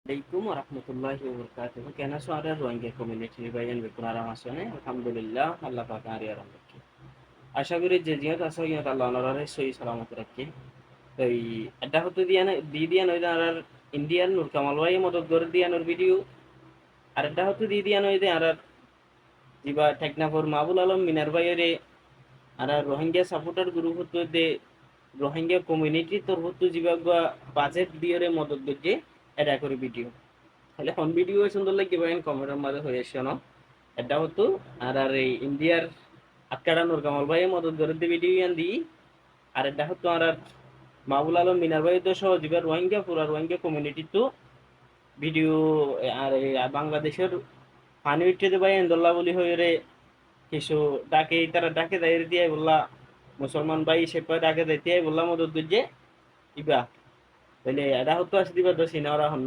আলাইকুম রহমতুল্লাহি ওয়া বারাকাতুহু কেন আছো আর রোহিঙ্গা কমিউনিটি ভাইয়ান বেকুনারা মাসনে আলহামদুলিল্লাহ আল্লাহ পাক আর ইয়ারাম রাখি আশা করি যে জিয়ত আছো ইয়ত আল্লাহ ওনারে সহি সালামত রাখি এই এটা হতে দিয়া না দি দিয়া নয় আর ইন্ডিয়ান নূর কামাল ভাই মদত করে দিয়া নূর ভিডিও আর এটা হতে দি দিয়া নয় আর জিবা টেকনাফর মাহবুল আলম মিনার ভাইয়েরে আর রোহিঙ্গা সাপোর্টার গ্রুপ হতে দে রোহিঙ্গা কমিউনিটি তোর হতে জিবা বাজেট দিয়ে মদত দিতে এটা করে ভিডিও তাহলে হন ভিডিও সুন্দর লাগবে বাইন কমেন্টের মাঝে হয়ে এসে না এটা হতো আর এই ইন্ডিয়ার আটকাড়া নূর কামাল ভাই মদত করে দিয়ে ভিডিও ইয়ান দিই আর এটা হতো আর মাহবুল আলম মিনার ভাই তো সহ জিবার রোহিঙ্গা পুরা রোহিঙ্গা কমিউনিটি তো ভিডিও আর এই বাংলাদেশের পানি উঠতে ভাই এন্দোল্লা বলি হয়ে রে কিছু ডাকে তারা ডাকে দায়ের দিয়ে বললা মুসলমান ভাই সে ডাকে দিতে বললাম মদত যে ইবা তাহলে এটা হতো আসে দিবা তো সিনারা হন